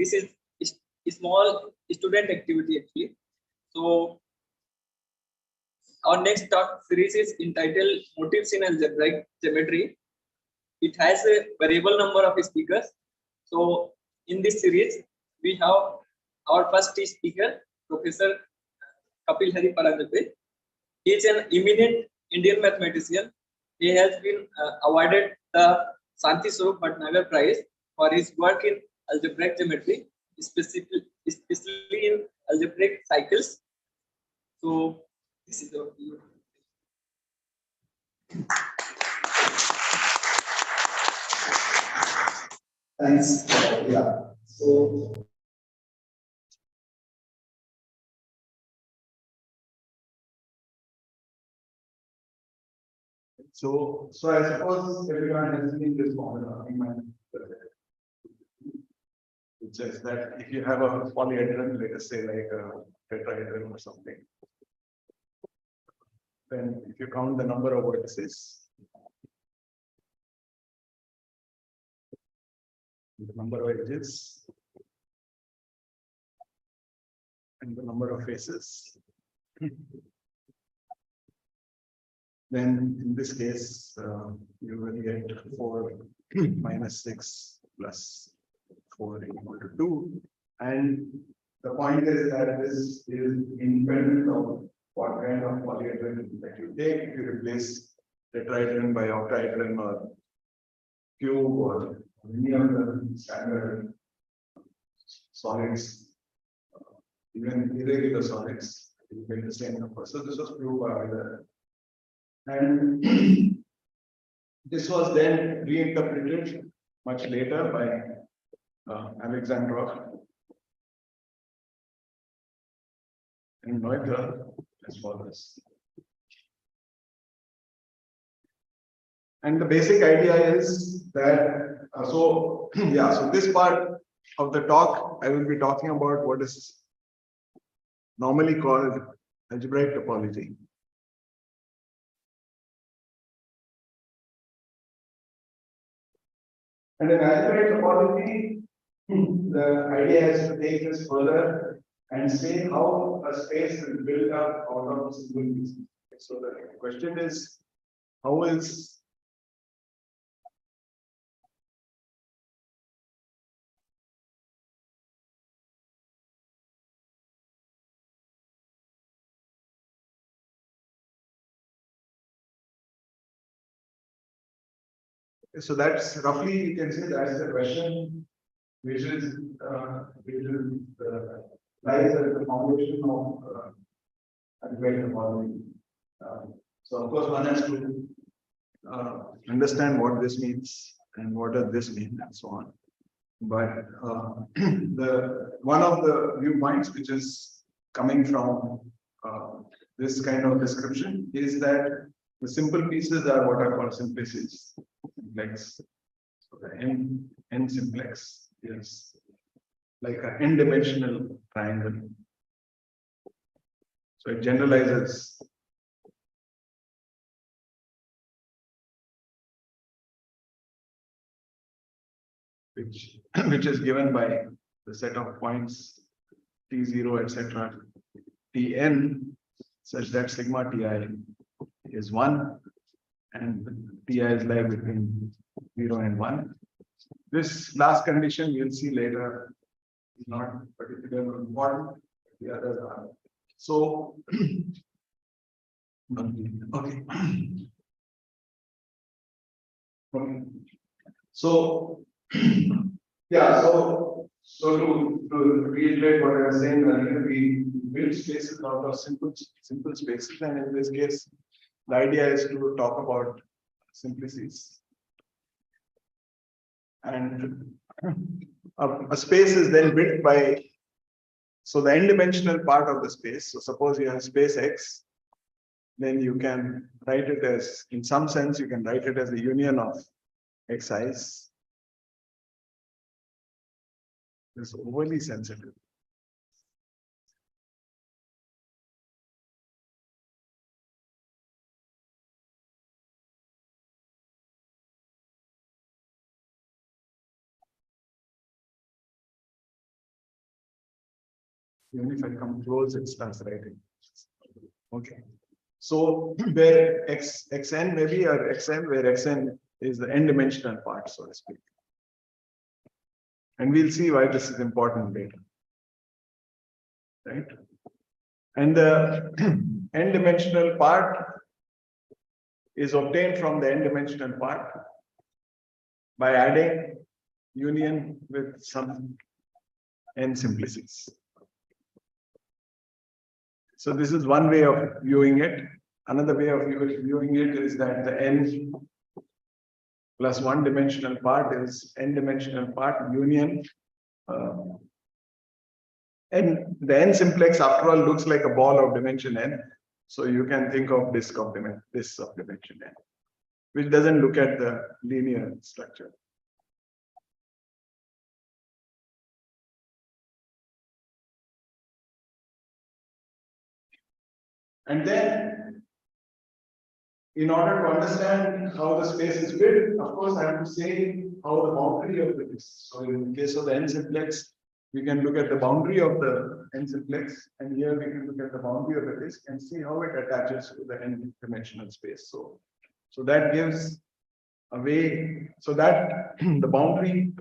this is a small student activity actually. So our next talk series is entitled Motifs in Algebraic Geometry. It has a variable number of speakers. So in this series, we have our first speaker, Professor Kapil Hari Paranjape. He is an eminent Indian mathematician. He has been awarded the Santi Swarup Bhatnagar Prize for his work in algebraic geometry, especially in algebraic cycles. So this is our video. Thanks. Yeah. So I suppose everyone has seen this formula. It says that if you have a polyhedron, let us say like a tetrahedron or something, then if you count the number of vertices, the number of edges, and the number of faces, then in this case, you will get 4 minus 6 plus 4 equal to 2. And the point is that this is independent of what kind of polyhedron that you take. If you replace tetrahedron by octahedron or cube or any of the standard solids, even irregular solids, you get the same number. So this was proved by Euler. And this was then reinterpreted much later by Alexandrov and Noether as follows. And the basic idea is that, so this part of the talk, I will be talking about what is normally called algebraic topology. And in algebraic topology, the idea is to take this further and say how a space is built up out of single pieces. So the question is, how is so that's roughly, you can say that's the question, which is lies at the foundation of algebraic topology. So of course one has to understand what this means and what does this mean and so on. But one of the viewpoints which is coming from this kind of description is that the simple pieces are what are called simplices. Simplex. So the n simplex is like an n-dimensional triangle. So it generalizes which is given by the set of points t0, etc. Tn such that sigma ti is 1 and ti is lie between 0 and 1. This last condition we'll see later is not particularly important. The others are. So okay. So yeah, so to reiterate what I was saying earlier, we build spaces out of simple spaces, and in this case, the idea is to talk about simplices. And a space is then built by, so the n-dimensional part of the space. So suppose you have space X, then you can write it as, in some sense, you can write it as a union of xi's. It's overly sensitive. Even if I come close, it starts writing. Okay. So where xn maybe or xn, where xn is the n-dimensional part, so to speak. And we'll see why this is important later. Right? And the n-dimensional part is obtained from the n-dimensional part by adding union with some n simplices. So this is one way of viewing it. Another way of viewing it is that the n plus one dimensional part is n-dimensional part union. And the n simplex, after all, looks like a ball of dimension n. So you can think of disk of dimension n, which doesn't look at the linear structure. And then, in order to understand how the space is built, of course, I have to say how the boundary of the disk. So in the case of the n simplex, we can look at the boundary of the n simplex, and here we can look at the boundary of the disk and see how it attaches to the n-dimensional space. So that gives a way, so that the boundary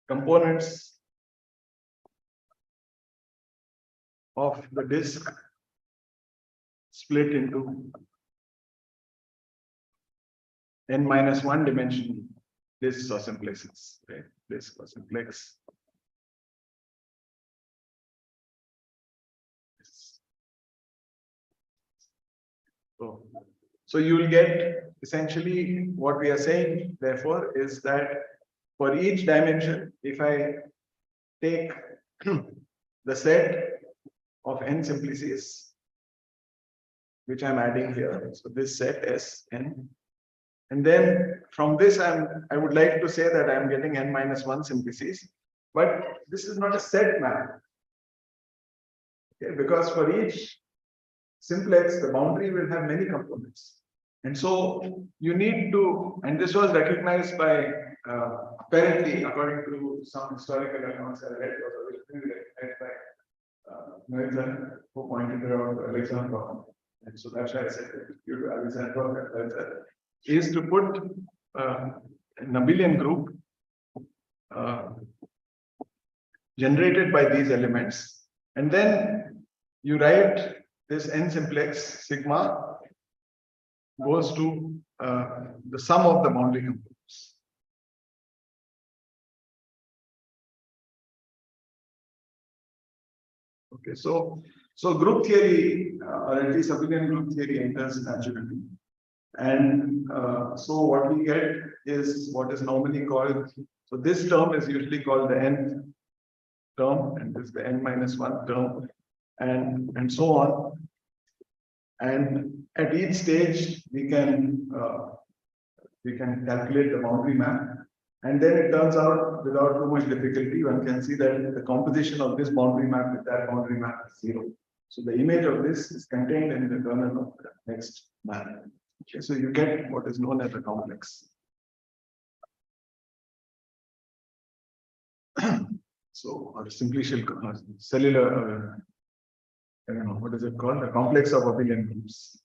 components of the disk split into n-1 dimension disks or simplexes, right? Disk or simplex. So you will get essentially what we are saying, therefore, is that for each dimension, if I take the set of n simplices, which I'm adding here, so this set S n, and then from this I would like to say that I'm getting n-1 simplices, but this is not a set map. Okay, because for each simplex, the boundary will have many components. And so you need to, and this was recognized by, apparently, according to some historical accounts I read, was originally recognized by who pointed it out to Alexander. And so that's why I said that due to Alexander, is to put an abelian group generated by these elements, and then you write this n simplex sigma goes to the sum of the boundary components. Okay, so group theory, or at least abelian group theory, enters naturally. And so what we get is what is normally called, so this term is usually called the nth term, and this is the n-1 term, and so on. And at each stage, we can calculate the boundary map. And then it turns out, without too much difficulty, one can see that the composition of this boundary map with that boundary map is 0. So the image of this is contained in the kernel of the next map. Okay, so you get what is known as a complex. So, or simply cellular, I don't know, what is it called? A complex of abelian groups.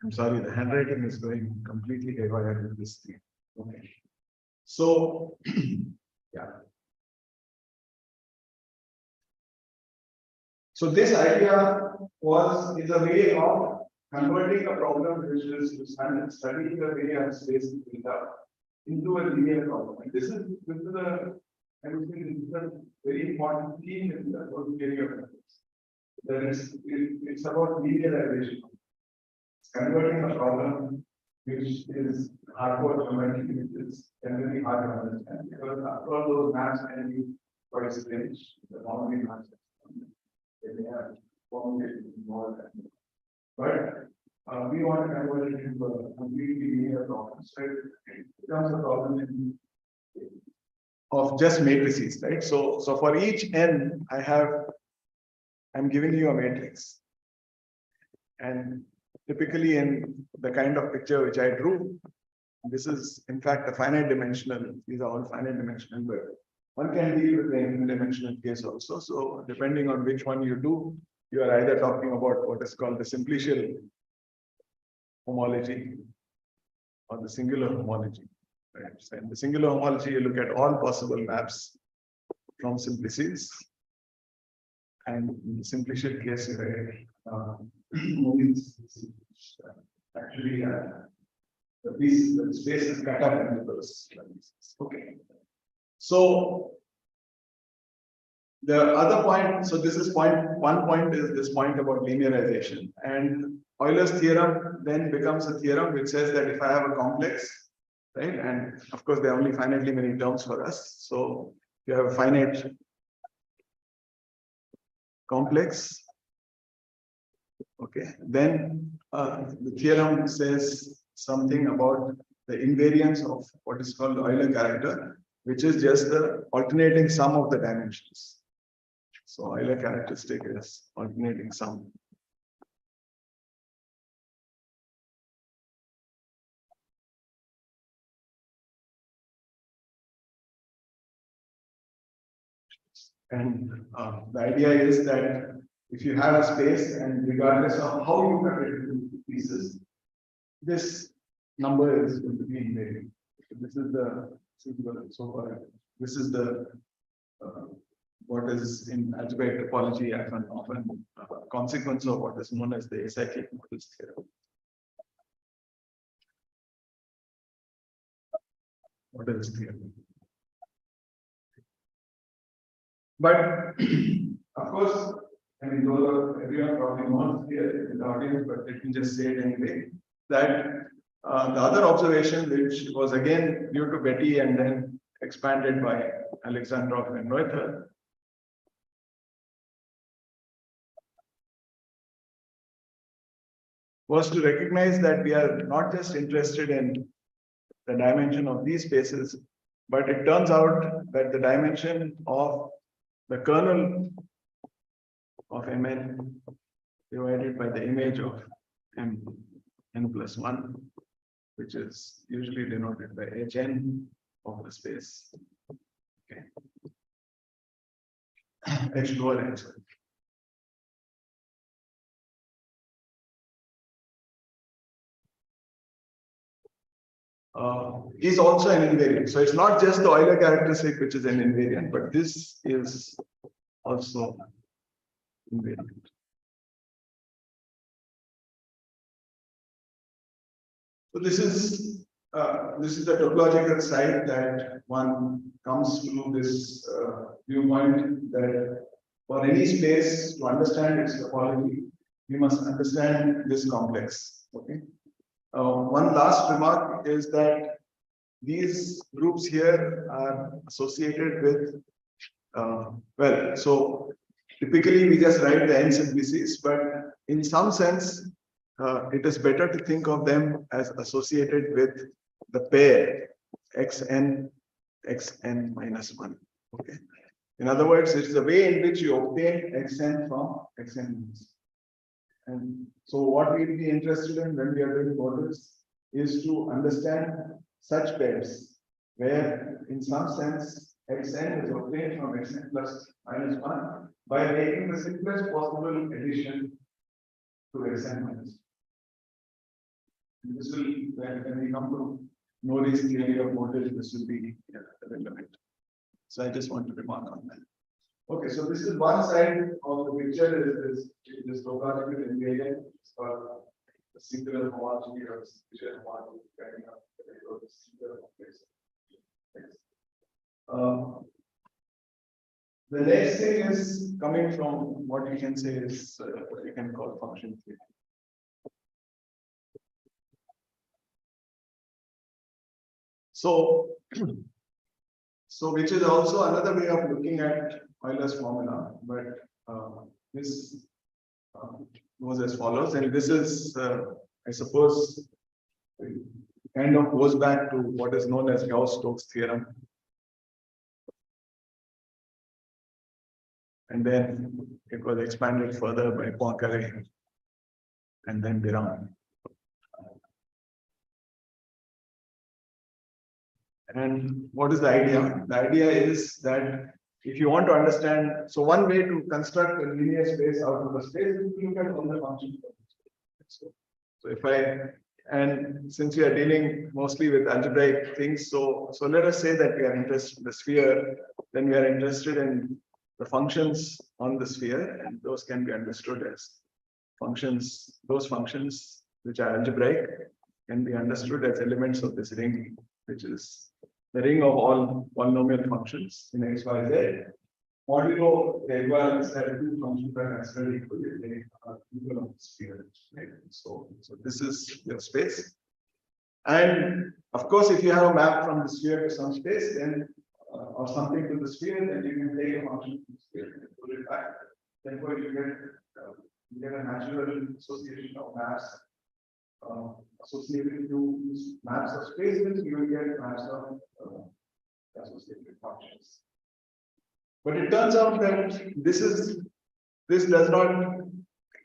I'm sorry, the handwriting is going completely haywire with this thing. Okay. So, yeah. So this idea is a way of converting a problem which is studying the way of space is built up into a linear problem. And this is a, I would say, this is a very important theme in the whole theory of methods. That is, it's about linearization. It's converting a problem which is hardcore geometry, which is generally hard to understand, because after all those maps can be quite strange. The boundary maps, they have formulations involved. But we want to convert it into a completely linear problem. So it becomes a problem of just matrices, right? So for each n, I'm giving you a matrix. And typically in the kind of picture which I drew, This is in fact a finite dimensional. These are all finite dimensional, but one can deal with the infinite dimensional case also. So depending on which one you do, you are either talking about what is called the simplicial homology or the singular homology. Right? So in the singular homology, you look at all possible maps from simplices. And in the simplicial case, actually the space is cut up into those. Okay. So the other point, so this is one point is this point about linearization. And Euler's theorem then becomes a theorem which says that if I have a complex, right, and of course there are only finitely many terms for us. So you have a finite complex, okay, then the theorem says something about the invariance of what is called the Euler character, which is just the alternating sum of the dimensions. So Euler characteristic is alternating sum. And the idea is that if you have a space and regardless of how you cut it into pieces, this number is going to be invariant. So this is the what is in algebraic topology often a consequence of what is known as the acyclic models theorem. What is theorem? But of course, I mean, everyone probably knows here in the audience, but let me just say it anyway, that the other observation, which was again due to Betty and then expanded by Alexandrov and Noether, was to recognize that we are not just interested in the dimension of these spaces, but it turns out that the dimension of the kernel of Mn divided by the image of M n plus 1, which is usually denoted by Hn of the space. Okay. H lower n. Is also an invariant. So it's not just the Euler characteristic which is an invariant, but this is also invariant. So this is the topological side that one comes to this viewpoint that for any space to understand its topology, we must understand this complex. Okay. One last remark is that these groups here are associated with, well, so typically we just write the n simplices, but in some sense, it is better to think of them as associated with the pair xn minus 1. Okay. In other words, it's the way in which you obtain xn from xn minus 1. And so what we'll be interested in when we are doing models is to understand such pairs where in some sense xn is obtained from xn plus minus 1 by making the simplest possible addition to xn minus 1. And this will, when we come to Nori's theory of models, this will be relevant. So I just want to remark on that. Okay, so this is one side of the picture is this topological invariant for the singular homology or singular homology depending on the singular complex. The next thing is coming from what you can say is what you can call function theory. So which is also another way of looking at Euler's formula, but this goes as follows, and this is, I suppose, kind of goes back to what is known as Gauss-Stokes theorem. And then it was expanded further by Poincaré and then Biran. And what is the idea? The idea is that if you want to understand, so one way to construct a linear space out of the space is to look at all the functions of the space. So if and since we are dealing mostly with algebraic things, so let us say that we are interested in the sphere, then we are interested in the functions on the sphere, and those can be understood as functions. Those functions which are algebraic can be understood as elements of this ring, which is the ring of all polynomial functions in x, y, z. Modulo the equivalence that two functions are considered equal if they are equal of the sphere. Right? So this is your space. And of course, if you have a map from the sphere to some space, then or something to the sphere, then you can take a function from the sphere and pull it back. Therefore, you get a natural association of maps associated to maps of spaces. You will get maps of associated functions. But it turns out that this does not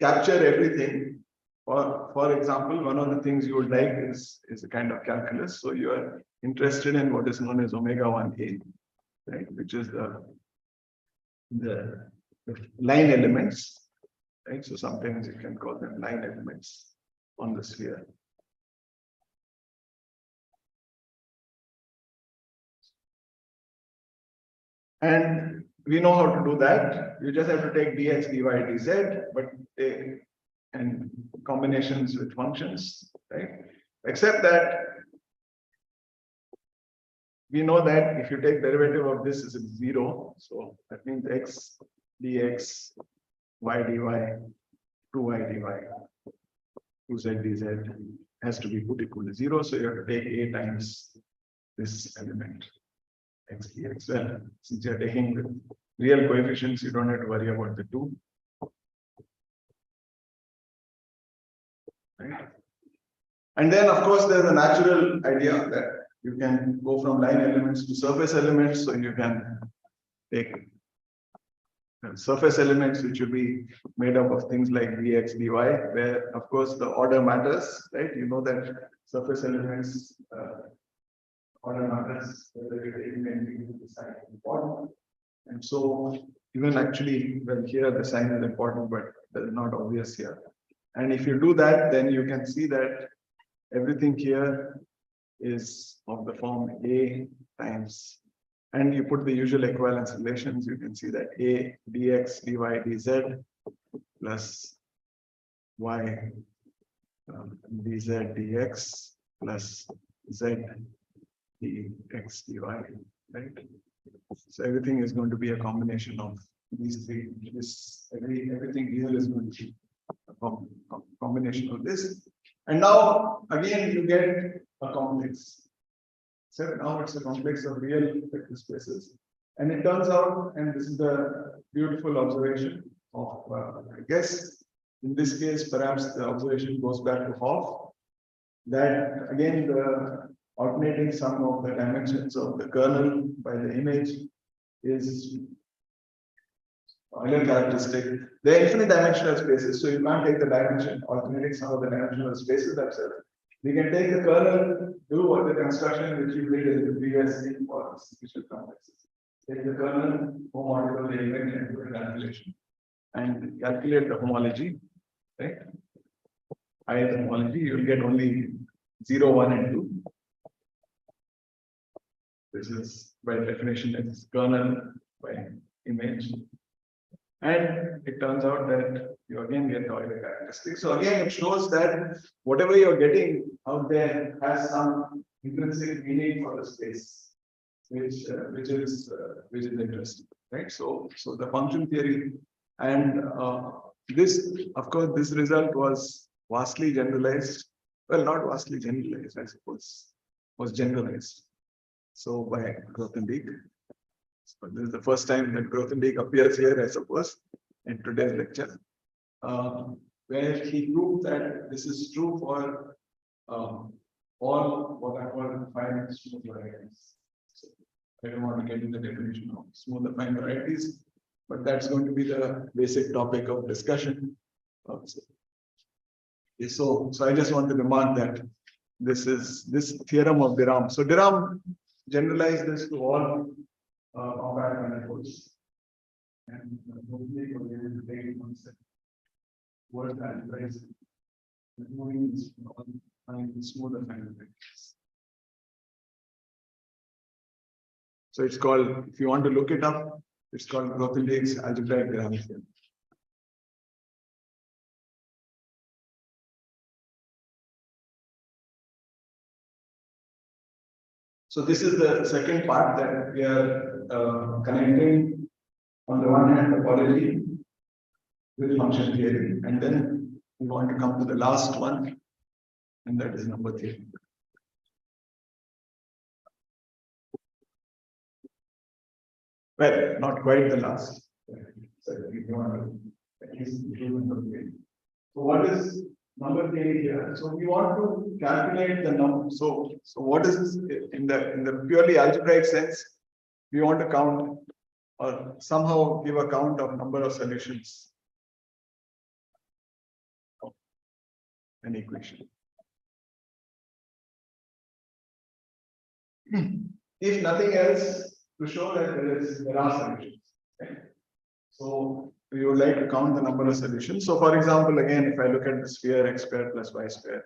capture everything. For example, one of the things you would like is a kind of calculus. So you are interested in what is known as omega 1a, right? Which is the line elements, right? So sometimes you can call them line elements on the sphere. And we know how to do that. You just have to take dx, dy, dz, but and combinations with functions, right? Except that we know that if you take derivative of this is 0, so that means x dx, y dy, 2y dy, 2z dz has to be put equal to 0. So you have to take a times this element x dx. Well, since you are taking the real coefficients, you don't have to worry about the 2. Right? And then, of course, there's a natural idea that you can go from line elements to surface elements. So you can take surface elements which will be made up of things like dx, dy, where, of course, the order matters, right? You know that surface elements order matters, whether you're taking anything to the sign is important. And so even actually, well, here the sign is important, but that's not obvious here. And if you do that, then you can see that everything here is of the form a times, and you put the usual equivalence relations, you can see that a dx, dy, dz plus y dz dx plus z dx dy, right? So everything is going to be a combination of these three. Everything here is going to be a combination of this. And now again you get a complex. So now it's a complex of real vector spaces. And it turns out, and this is the beautiful observation of, I guess, in this case, perhaps the observation goes back to Hoff, that again, the alternating sum of the dimensions of the kernel by the image is Euler characteristic. They are infinite dimensional spaces, so you can't take the dimension, alternating sum of the dimensional spaces themselves. We can take the kernel, do what the construction which you did in the previous thing for special complexes. Take the kernel, homological the event and do a calculation and calculate the homology, right? I the homology, you will get only 0, 1, and 2. This is by definition it's kernel by image. And it turns out that you again get the Euler characteristic. So again, it shows that whatever you're getting out there has some intrinsic meaning for the space, which is interesting, right? So the function theory, and this, of course, this result was vastly generalized. Well, not vastly generalized, I suppose, was generalized. So by Grothendieck. So this is the first time that Grothendieck appears here, I suppose, in today's lecture, where he proved that this is true for all what I call finite smooth varieties. So I don't want to get into the definition of smooth affine varieties, but that's going to be the basic topic of discussion. So I just want to remark that this is this theorem of de Rham. So de Rham, generalize this to all compact manifolds. And hopefully you'll be able to take it one step towards that place. Moving this on smoother kind of things. So it's called, if you want to look it up, it's called Grothendieck's algebraic dynamic theorem. So this is the second part that we are connecting. On the one hand, topology with function theory, and then we want to come to the last one, and that is number theory. Well, not quite the last. So what is number theory here? So we want to calculate the number. So what is in the purely algebraic sense? We want to count or somehow give a count of number of solutions of an equation. If nothing else, to show that there are solutions. Okay? So we would like to count the number of solutions. So for example, again, if I look at the sphere x squared plus y squared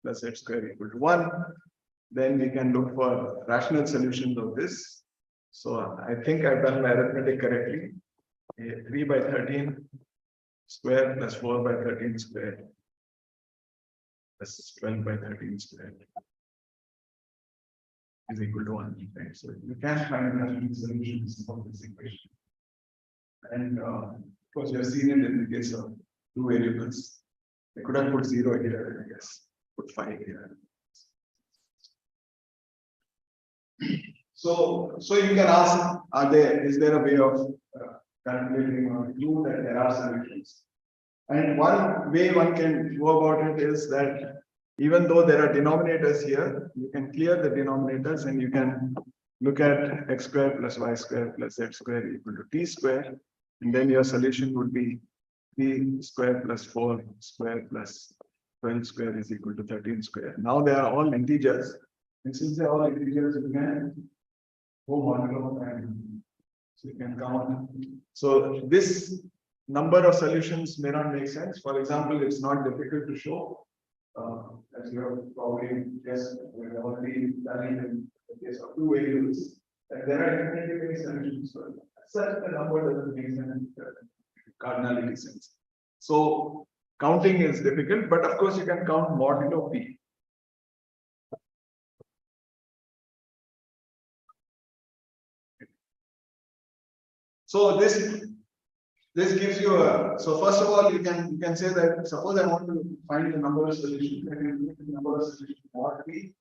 plus z squared equal to 1, then we can look for rational solutions of this. So I think I've done my arithmetic correctly. 3 by 13 squared plus 4 by 13 squared plus 12 by 13 squared is equal to 1. Right? So you can find rational solutions of this equation. And of course, you have seen it in the case of two variables. I could have put 0 here, I guess, put 5 here. So you can ask, is there a way of calculating or prove that there are solutions? And one way one can go about it is that even though there are denominators here, you can clear the denominators and you can look at x squared plus y squared plus z squared equal to t squared. And then your solution would be 3 squared plus 4 squared plus 12 squared is equal to 13 squared. Now they are all integers. And since they are all integers, you can go modulo and so you can count. So this number of solutions may not make sense. For example, it's not difficult to show. As you have probably guessed, we have already done it in the case of two variables. And there are infinitely many solutions. So such a number doesn't make sense in cardinality sense. So counting is difficult, but of course you can count modulo p. So this gives you a, so first of all, you can say that suppose I want to find the number of solutions, I can look at the number of solutions mod p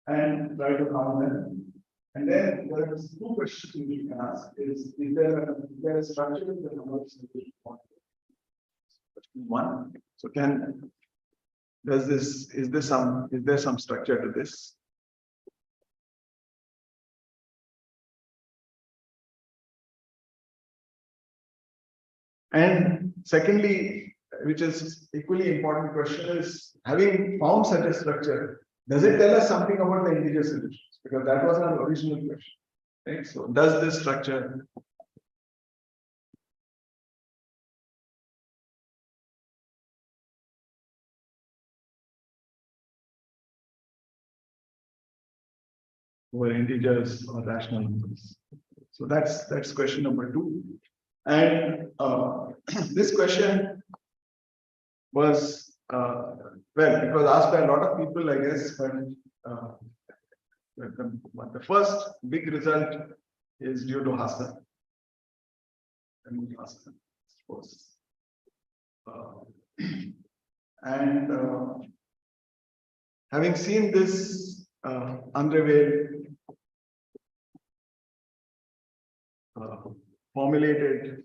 and try to count them. And then there are two questions you can ask: is there a structure with the number of solutions mod p? One. So is there some structure to this? And secondly, which is equally important question, is having found such a structure, does it tell us something about the integer solutions? Because that was our original question. Right? So does this structure over integers or rational numbers? So that's question number 2. And this question was well, it was asked by a lot of people, I guess, but the first big result is due to Hassan. Of course. And having seen this unrevealed formulated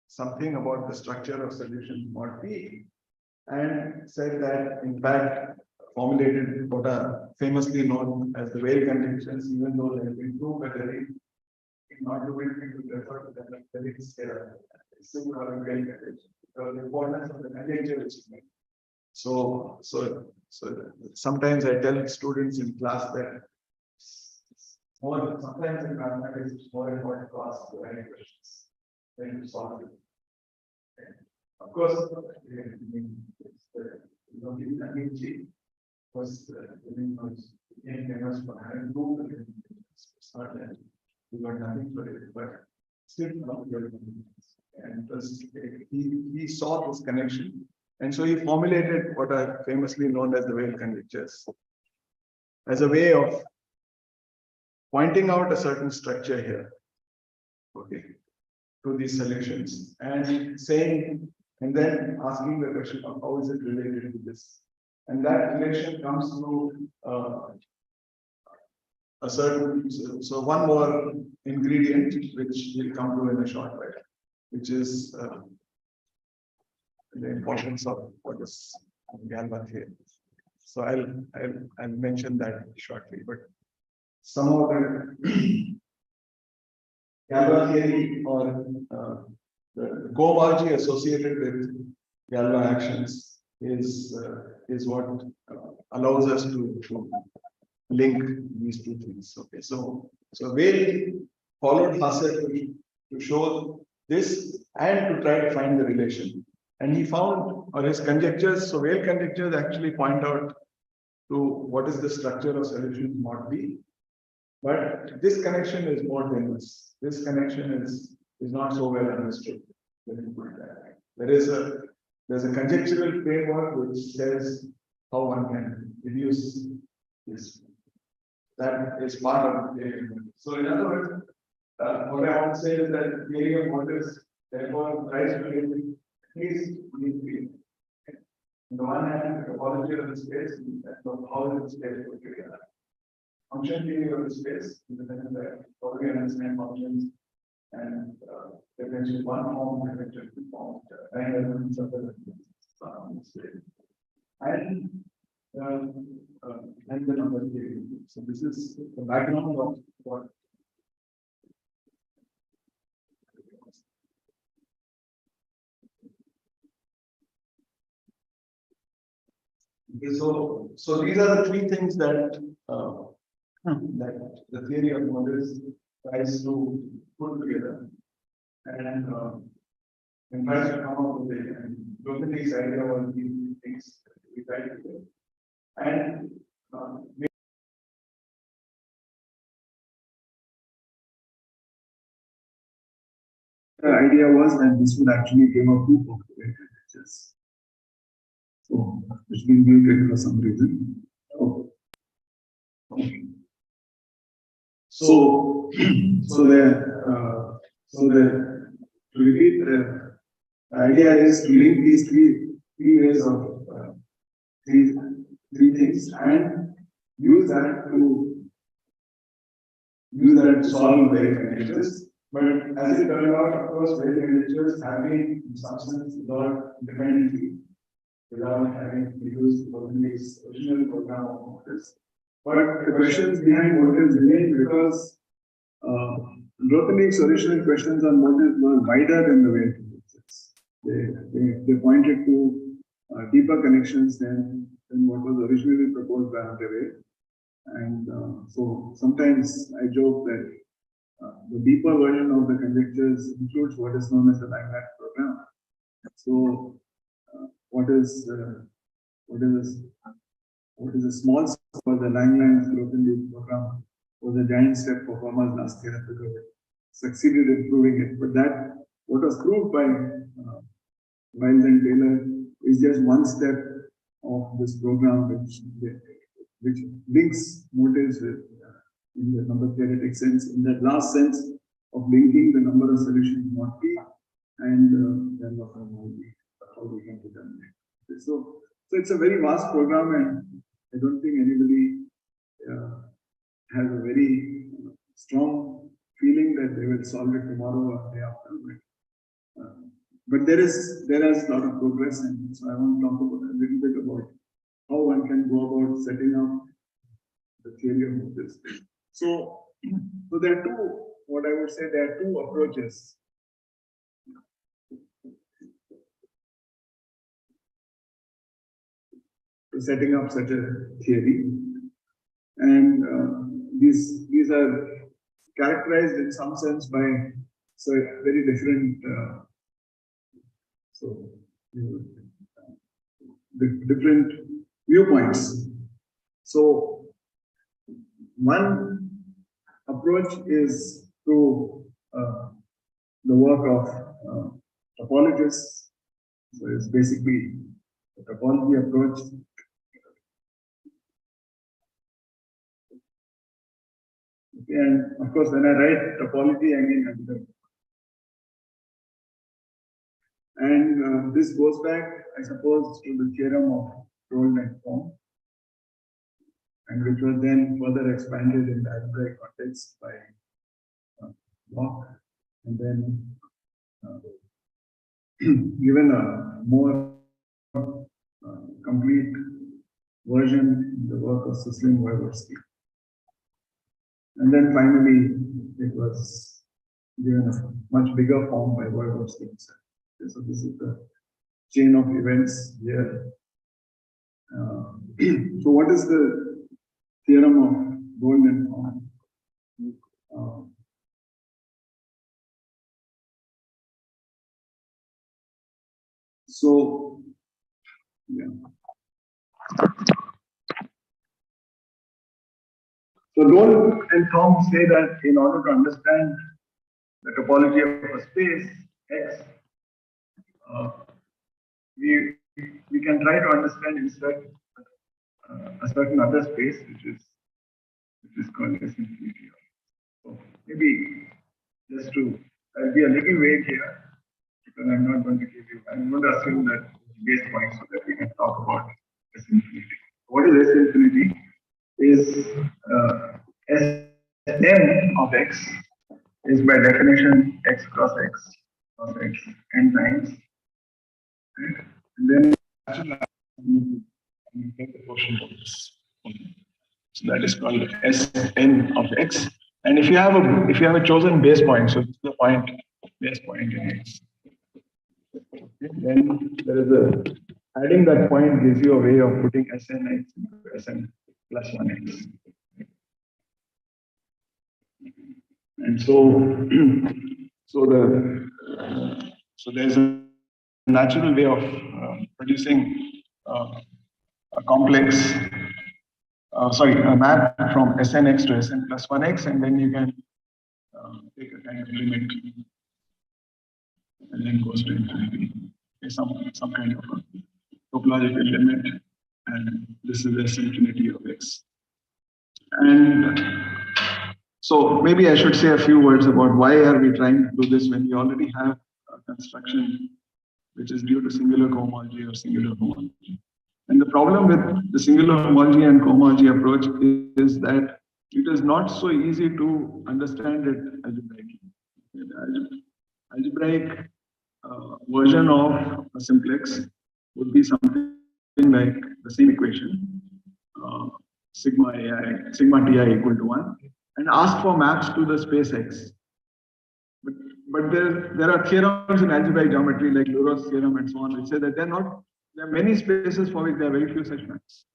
something about the structure of solution mod p and said that in fact formulated what are famously known as the Weyl conditions, even though they have been proved by the not to refer to them like the still have a Weyl condition. So the importance of the conjecture is made. So sometimes I tell students in class that more, sometimes in mathematics, it's more important to ask the right questions than to solve it. And of course, you don't need nothing cheap. Because became famous for having Google. It's not that we got nothing for it, but still not very. And he saw this connection, and so he formulated what are famously known as the Weyl conjectures as a way of pointing out a certain structure here, okay, to these solutions, and saying, and then asking the question of how is it related to this, and that relation comes through a certain. So one more ingredient which we'll come to in a short while, which is the importance of what is Galois theory. So I'll mention that shortly, but some of the Galois theory or the cohomology associated with Galois actions is what allows us to link these two things. Okay, so Weyl followed Hasse to show this and to try to find the relation, and he found, or his conjectures. So Weyl conjectures actually point out to what is the structure of solutions mod B. But this connection is more tenuous. This connection is not so well understood. There's a conjectural framework which says how one can reduce this. That is part of the theory. So in other words, what I want to say is that theory of motives therefore tries to get at least on the one hand, the topology of the space and how the space put together. Function theory of the space is the sense that how we understand functions and differential one form, differential two forms, and elements of the space. And the number theory. So this is the background of what. Okay, so these are the three things that that the theory of models tries to put together, and tries to come up with it. And Grothendieck's idea was these things we try to do. And the idea was that this would actually give a proof of the conjectures. So it's been muted for some reason. Oh. Okay. So to repeat, the idea is to link these three ways of three things and use that to solve Weyl conjectures. But as it turned out, of course, Weyl conjectures have been in some sense resolved independently without having to use Grothendieck's original program of motives. But the questions behind motives remain because Grothendieck's original questions on motives were wider than the Weyl conjectures. They pointed to deeper connections than what was originally proposed by Weyl. And so sometimes I joke that the deeper version of the conjectures includes what is known as the Langlands program. So what is a small step for the Langlands Grothendieck program was a giant step for Fermat's last theorem because it succeeded in proving it. But that what was proved by Wiles and Taylor is just one step of this program which links motives with in the number theoretic sense, in that last sense of linking the number of solutions not P and then the how we can determine it. So it's a very vast program, and I don't think anybody has a very strong feeling that they will solve it tomorrow or the day after. But there is a lot of progress, and so I want to talk about a little bit about how one can go about setting up the theory of motives. So there are two, what I would say, there are two approaches. To setting up such a theory. And these are characterized in some sense by very different different viewpoints. So one approach is through the work of topologists. So it's basically the topology approach. And of course, when I write topology, I mean algebra. And this goes back, I suppose, to the theorem of Grothendieck form, and which was then further expanded in the algebraic context by Bloch, and then given a more complete version in the work of Suslin-Voevodsky. And then finally, it was given a much bigger form by Voevodsky himself. So this is the chain of events here. So what is the theorem of Grothendieck form? So, yeah. So Roll and Thom say that in order to understand the topology of a space X, we can try to understand instead a certain other space which is called S infinity. So maybe just to I'll be a little vague here because I'm not going to give you. I'm going to assume that base points so that we can talk about S infinity. What is S infinity? Is Sm of X is by definition X cross X n times. Right? And then you take the quotient of this. So that is called Sn of X. And if you have a chosen base point, so this is the point, base point in X. Okay, then there is adding that point gives you a way of putting Snx into Sn plus 1x. And so there's a natural way of producing a complex, a map from Snx to Sn plus 1x, and then you can take a kind of limit, and then goes to infinity. Okay, some kind of a topological limit, and this is S infinity of X. And so maybe I should say a few words about why are we trying to do this when we already have a construction which is due to singular cohomology or singular homology. And the problem with the singular homology and cohomology approach is that it is not so easy to understand it algebraically. The algebraic version of a simplex would be something like the same equation, sigma ti equal to 1, and ask for maps to the space X. But there are theorems in algebraic geometry like Luro's theorem and so on, which say that there are many spaces for which there are very few such maps.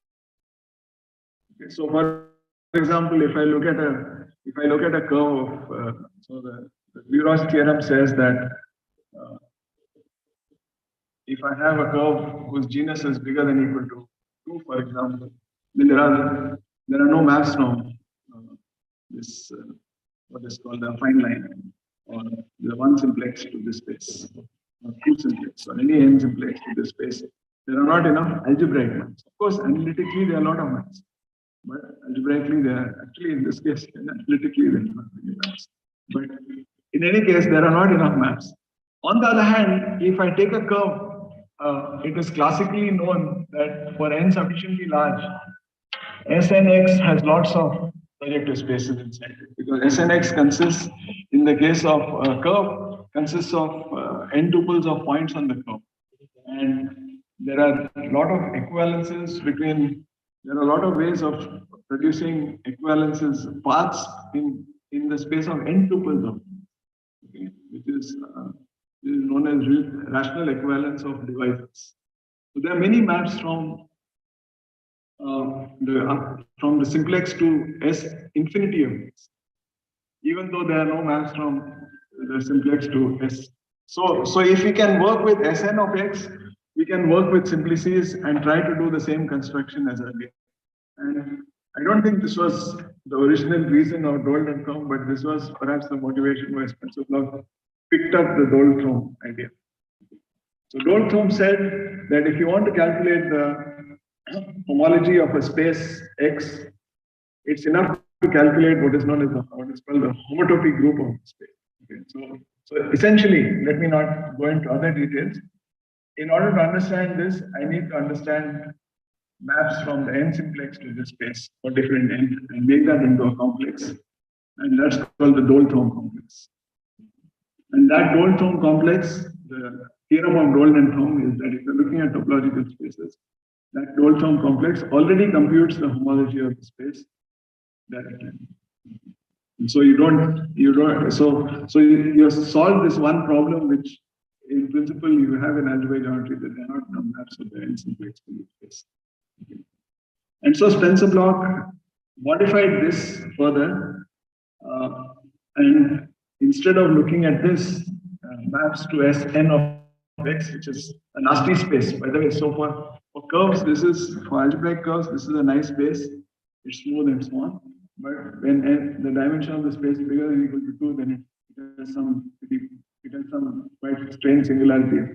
Okay, so for example, if I look at a curve of so the Luro's theorem says that if I have a curve whose genus is bigger than or equal to 2, for example, then there are no maps from this what is called the affine line, or the one simplex to this space, or two simplex, or any n simplex to this space. There are not enough algebraic maps. Of course, analytically there are a lot of maps, but algebraically there are actually in this case analytically there are not many maps. But in any case, there are not enough maps. On the other hand, if I take a curve, it is classically known that for n sufficiently large, Snx has lots of projective spaces inside it, because Snx consists, in the case of a curve, consists of n tuples of points on the curve. And there are a lot of equivalences there are a lot of ways of producing equivalences, paths in the space of n tuples of, okay, which is known as rational equivalence of divisors. So there are many maps from from the simplex to S infinity of x, even though there are no maps from the simplex to S. So if we can work with Sn of x, we can work with simplices and try to do the same construction as earlier. And I don't think this was the original reason of Dole-Thom, but this was perhaps the motivation why Spencer Bloch picked up the Dole-Thom idea. So Dole-Thom said that if you want to calculate the homology of a space X, it's enough to calculate what is known as what is called the homotopy group of the space. Okay, so essentially, let me not go into other details. In order to understand this, I need to understand maps from the n simplex to this space for different n and make that into a complex. And that's called the Dole-Thom complex. And that Dole-Thom complex, the theorem of Dole-Thom is that if you're looking at topological spaces, that Dole-Thom complex already computes the homology of the space directly. And so you solve this one problem, which in principle you have in algebraic geometry, that there are not maps of the n simplex to the space. Okay. And so Spencer Bloch modified this further, and instead of looking at this maps to Sn of x, which is a nasty space, by the way. So for curves, this is for algebraic curves, this is a nice space. It's smooth and small. But when the dimension of the space is bigger than or equal to 2, then it has some quite strange singularity.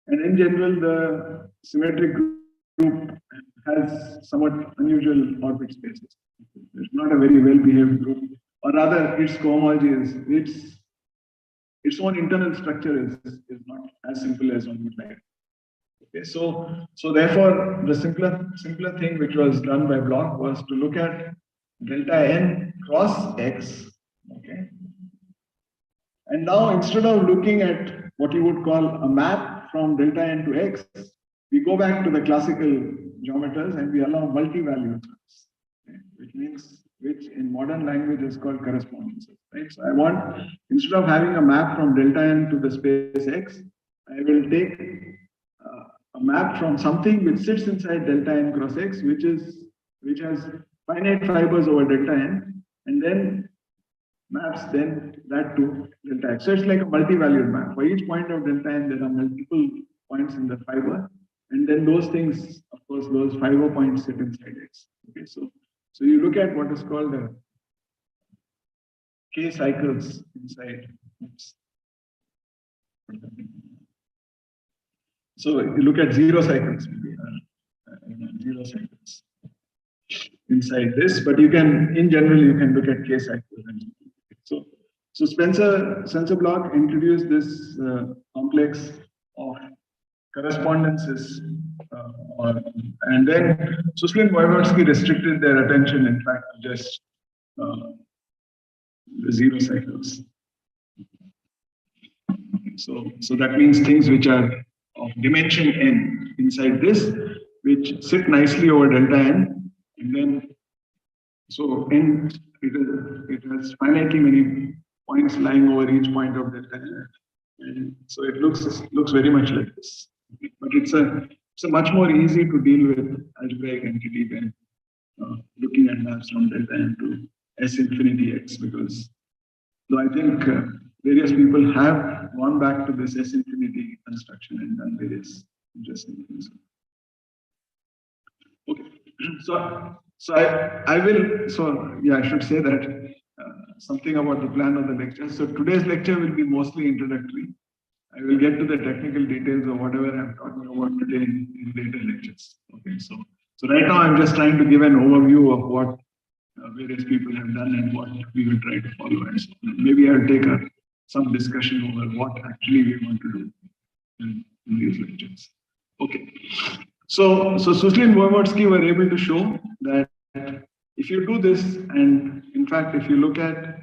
And in general, the symmetric group has somewhat unusual orbit spaces. It's not a very well-behaved group, or rather, its cohomology is its own internal structure is not as simple as one would like. Okay, so therefore, the simpler thing which was done by Bloch was to look at delta n cross x. Okay, and now instead of looking at what you would call a map from delta n to x, we go back to the classical geometers and we allow multi-value terms, okay, which in modern language is called correspondences. Right? So I want, instead of having a map from delta n to the space x, I will take a map from something which sits inside delta n cross x, which has finite fibers over delta n, and then maps then that to delta x. So it's like a multi-valued map. For each point of delta n, there are multiple points in the fiber, and then those things, of course, those fiber points sit inside x. Okay, so you look at what is called the k cycles inside. Oops. So you look at 0 cycles, maybe 0 cycles inside this, but you can, in general, you can look at k cycles. So Spencer Bloch introduced this complex of correspondences, and then Suslin Voevodsky restricted their attention, in fact, to just the 0 cycles. So that means things which are of dimension n inside this, which sit nicely over delta n, and then so n it has finitely many points lying over each point of delta n, and so it looks very much like this. But it's a much more easy to deal with algebraic entity than looking at maps from delta n to S infinity x, because though I think various people have gone back to this S infinity construction and done various interesting things. Okay, so I should say that something about the plan of the lecture. So today's lecture will be mostly introductory. I will get to the technical details of whatever I'm talking about today in later lectures. Okay, so right now I'm just trying to give an overview of what various people have done and what we will try to follow. And so maybe I'll take some discussion over what actually we want to do in these lectures. Okay, so Suslin Voevodsky were able to show that if you do this, and in fact, if you look at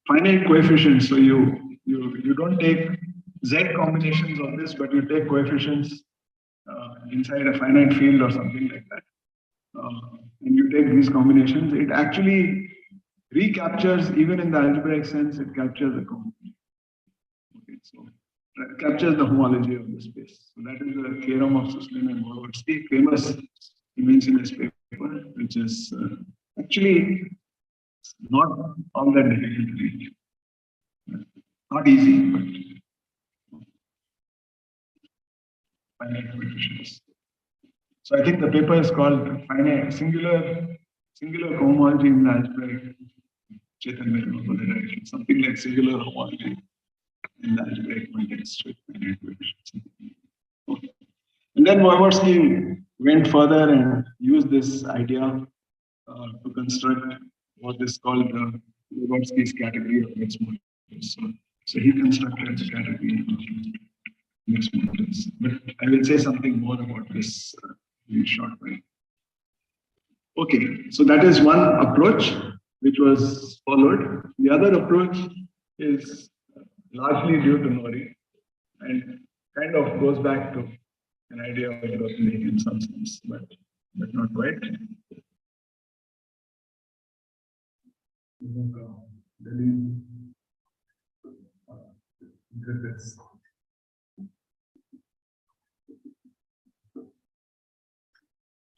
finite coefficients, so you don't take Z combinations of this, but you take coefficients inside a finite field or something like that. And you take these combinations, it actually recaptures, even in the algebraic sense, it captures the cohomology. Okay, so it captures the homology of the space. So that is the theorem of Suslin and Voevodsky, famous dimensionless paper, which is actually not all that difficult to read. Not easy, but finite coefficients. So I think the paper is called finite singular cohomology in the algebraic. Something like singular homology in the algebraic context with finite coefficients. Okay. And then Vygotsky went further and used this idea to construct what is called the Vygotsky's category of mixed motives. So he constructed the category of mixed motives. But I will say something more about this in a short while. Okay, so that is one approach which was followed. The other approach is largely due to Nori and kind of goes back to an idea of Grothendieck in some sense, but not quite.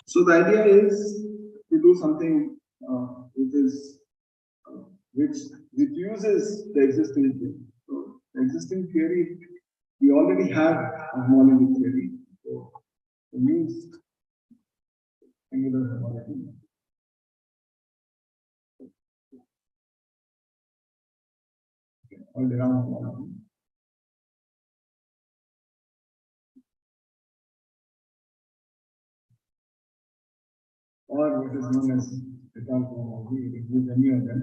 So the idea is to do something which uses the existing theory. So the existing theory, we already have a homology theory. So it means singular homology. All around homology. Or what is known as total homology, you can use any of them,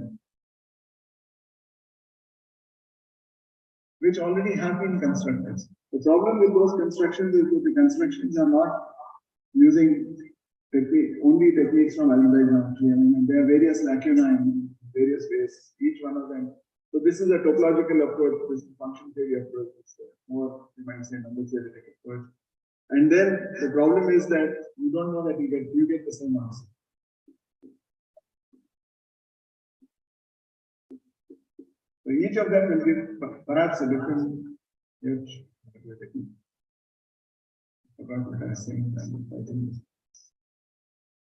which already have been constructed. The problem with those constructions is that the constructions are not using only techniques from algebraic geometry. I mean, there are various lacunae in various ways, each one of them. So this is a topological approach, this is a function theory approach, it's more, you might say, number theoretic approach. And then the problem is that you don't know that you get the same answer. So each of them will give perhaps a different edge.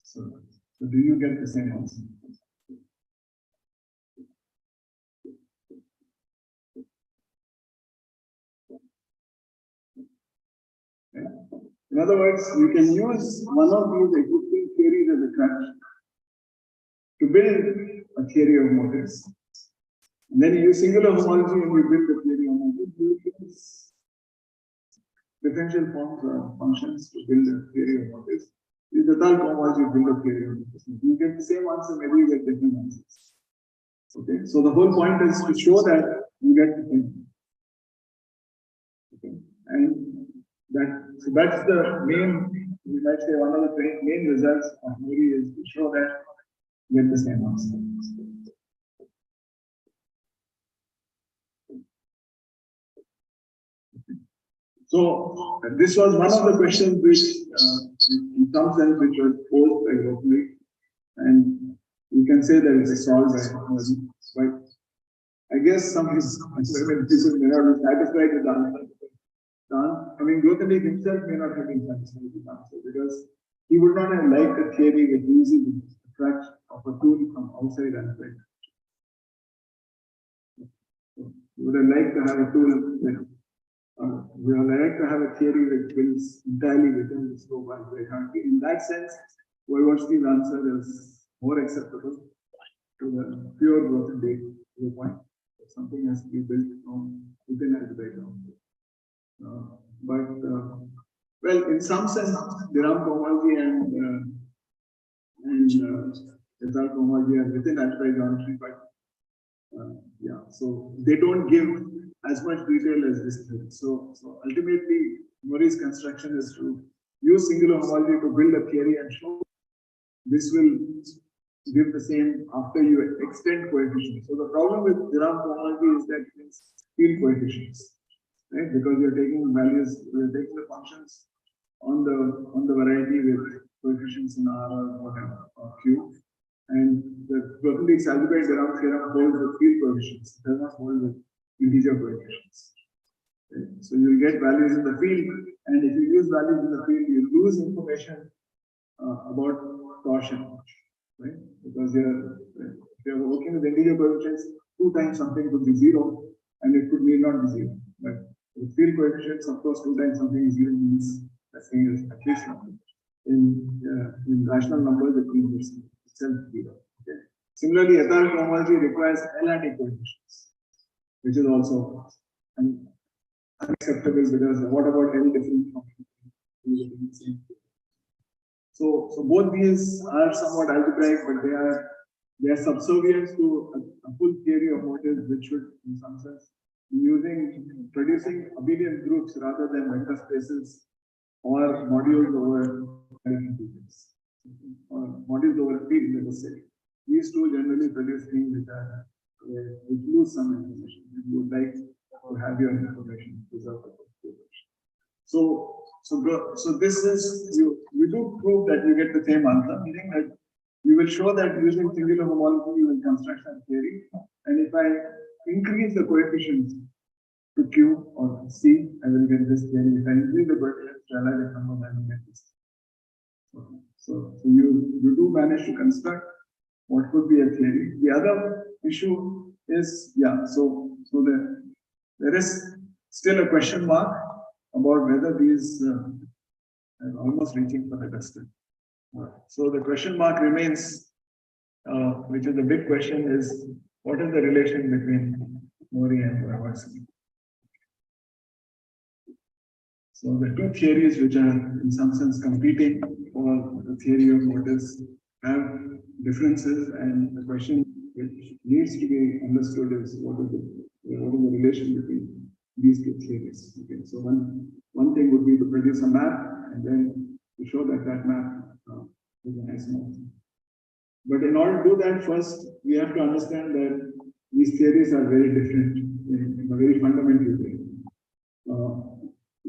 So do you get the same answer? In other words, you can use one of these existing theories as a crutch to build a theory of motives. And then you use singular homology and you build the theory of motives. You use differential forms or functions to build a theory of motives. Use the total homology to build a theory of motives. You get the same answer, maybe you get different answers. Okay, so the whole point is to show that you get the same. Okay, and so that's the main, we might say one of the main results of Muri is to show that you get the same answer. So this was one of the questions which, in some sense, which was posed by Grothendieck, and you can say that it's solved by Muri, but I guess some people may not be satisfied with the answer. I mean, Grothendieck himself may not have been satisfied with the answer because he would not have liked a theory that uses the crutch of a tool from outside aspect. So he would have liked to have a tool that we would like to have a theory that builds entirely within the scope of algebraic geometry. In that sense, Vygotsky's answer is more acceptable to the pure Grothendieck viewpoint. Something has to be built from within algebraic geometry. Well, in some sense, Dirac homology and Dirac homology are within algebraic geometry, but yeah, so they don't give as much detail as this theory. So ultimately, Muri's construction is to use singular homology to build a theory and show this will give the same after you extend coefficients. So the problem with Dirac homology is that it is field coefficients. Right? Because you're taking values, you're taking the functions on the variety with coefficients in R or whatever or Q, and the Grothendieck's algebraic Dirac theorem holds with field coefficients. It does not hold with integer coefficients. Right? So you get values in the field, and if you use values in the field, you lose information about torsion, right? Because if you're working with integer coefficients, 2 times something could be 0, and it could need not be 0. But with field coefficients, of course, 2 times something is 0 means that thing is at least 1. In rational numbers, it means itself 0. Okay. Similarly, etheric homology requires L&E coefficients, which is also unacceptable because what about L different from L? So both these are somewhat algebraic, but they are subservient to a full theory of motives, which should, in some sense, be producing abelian groups rather than vector spaces or modules over fields, or modules over a field, let us say. These two generally produce things which lose some information. And you would like to have your information preserved. So this is, you do prove that you get the same answer, meaning that you will show that using singular homology you will construct some theory, and if I increase the coefficients to Q or C, I will get this theory. If I increase the coefficients to Algebraic numbers, I will get this. So you do manage to construct what could be a theory. The other issue is, there is still a question mark about whether these are almost reaching for the dusted. So the question mark remains, which is the big question, is what is the relation between Mori and Blavatsky? So the two theories which are in some sense competing for the theory of motives have differences, and the question which needs to be understood is what is the relation between these two theories. Okay, so one thing would be to produce a map and then to show that map is an isomorphism. But in order to do that, first we have to understand that these theories are very different in a very fundamental way.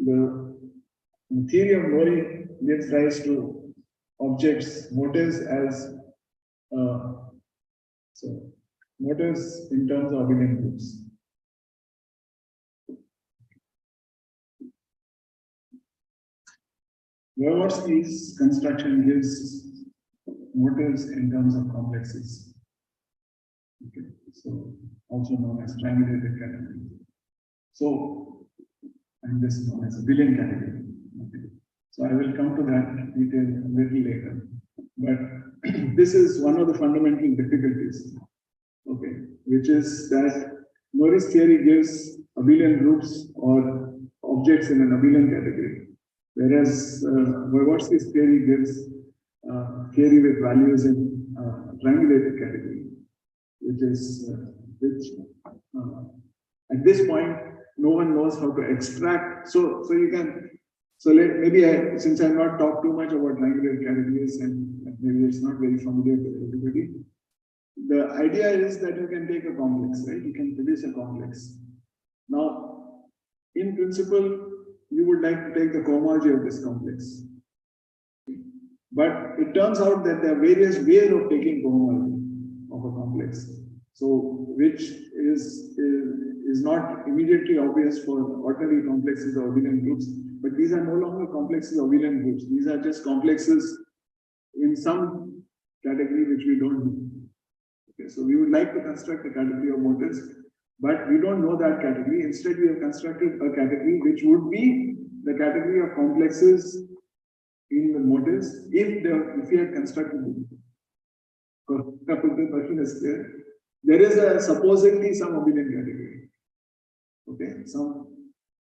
The theory of Mori gives rise to objects, motives as motives in terms of abelian groups. Blavatsky's construction gives motives in terms of complexes. Okay, so also known as triangulated category. So, and this is known as abelian category. Okay. So I will come to that detail a little later. But this is one of the fundamental difficulties. Okay, which is that Mori's theory gives abelian groups or objects in an abelian category, whereas Blavatsky's theory gives theory with values in triangulated category, which at this point no one knows how to extract. So since I have not talked too much about triangulated categories and maybe it's not very familiar to everybody, the idea is that you can take a complex, right? You can produce a complex. Now, in principle, you would like to take the cohomology of this complex. But it turns out that there are various ways of taking cohomology of a complex. So, which is not immediately obvious for ordinary complexes or abelian groups, but these are no longer complexes of abelian groups. These are just complexes in some category which we don't know. Okay, so we would like to construct a category of motives, but we don't know that category. Instead, we have constructed a category which would be the category of complexes in the motives if we had constructed them. So, the question is clear. There is supposedly some abelian category. Okay,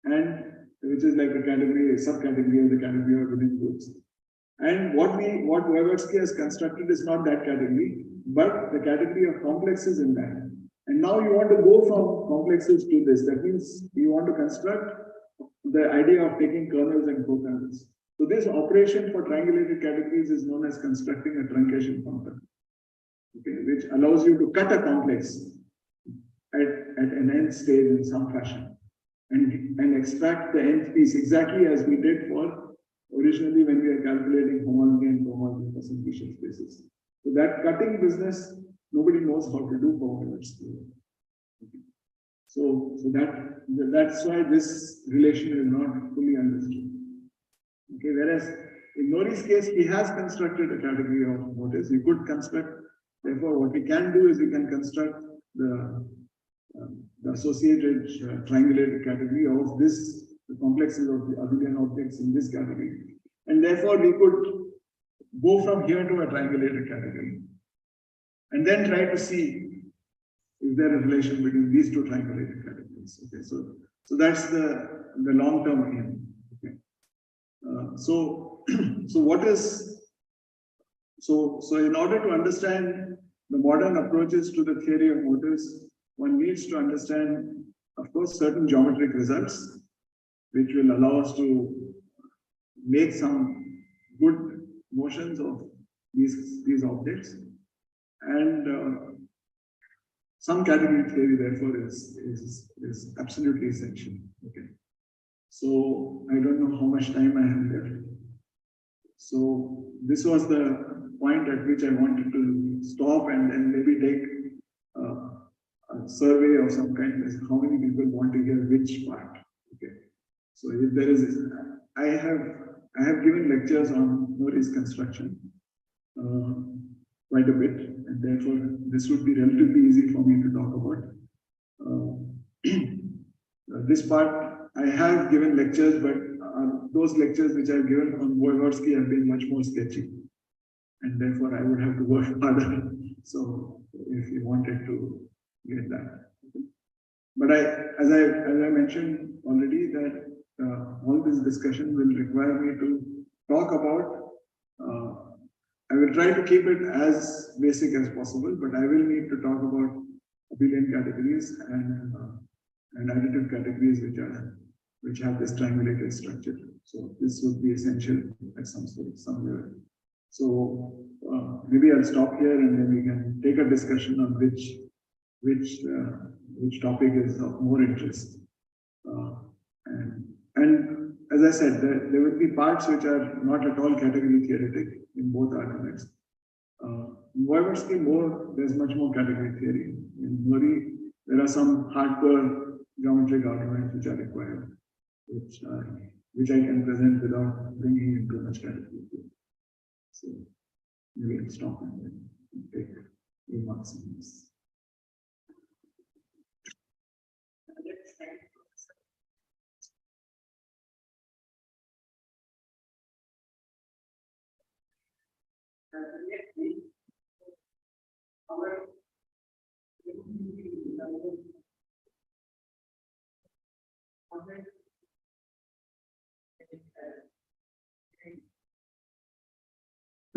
and which is like a category, a subcategory of the category of abelian groups. And what Blavatsky has constructed is not that category, but the category of complexes in that. And now you want to go from complexes to this. That means you want to construct the idea of taking kernels and co-kernels. So this operation for triangulated categories is known as constructing a truncation function, okay, which allows you to cut a complex at an nth stage in some fashion and extract the nth piece exactly as we did for originally when we are calculating homology and cohomology for simplicial spaces. So that cutting business, nobody knows how to do for Blavatsky. Okay. So that's why this relation is not fully understood. Okay, whereas in Nori's case, he has constructed a category of motives. We could construct, therefore, what we can do is we can construct the associated triangulated category of this, the complexes of the abelian objects in this category. And therefore, we could go from here to a triangulated category and then try to see is there a relation between these two triangulated categories. Okay, so that's the long-term aim. Okay. So in order to understand the modern approaches to the theory of motives, one needs to understand, of course, certain geometric results, which will allow us to make some good motions of these objects. And some category theory, therefore, is absolutely essential. Okay. So I don't know how much time I have left. So this was the point at which I wanted to stop and then maybe take a survey of some kind, as how many people want to hear which part. Okay. So if there is, I have given lectures on Nori's construction quite a bit, and therefore this would be relatively easy for me to talk about. This part I have given lectures, but those lectures which I have given on Voevodsky have been much more sketchy, and therefore I would have to work harder. So if you wanted to get that, but as I mentioned already, that all this discussion will require me to talk about. I will try to keep it as basic as possible, but I will need to talk about abelian categories and additive categories which have this triangulated structure. So this would be essential at some level. So maybe I'll stop here and then we can take a discussion on which topic is of more interest. And as I said, there will be parts which are not at all category theoretic in both arguments. In Voevodsky, there's much more category theory. In Nori, there are some hardcore geometric arguments which are required, which I can present without bringing into much category theory. So maybe I'll stop and then take remarks on this.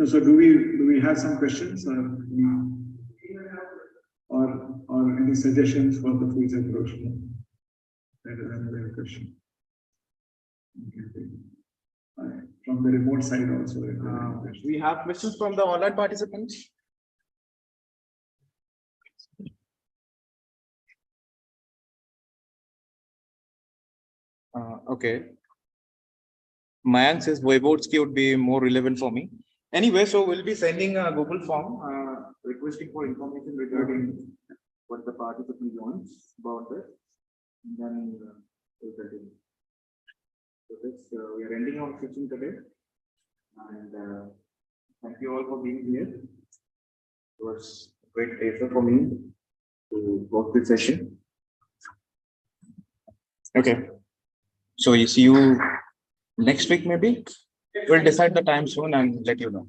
So do we have some questions or any suggestions for the future approach? That is another question. From the remote side also. We have questions from the online participants. Okay. Mayank says Voevodsky would be more relevant for me. Anyway, so we'll be sending a Google form requesting for information regarding what the participant wants about this. And then we'll continue. So this, we are ending our session today. And thank you all for being here. It was a great pleasure for me to host this session. Okay. So you see you next week, maybe? We'll decide the time soon and let you know.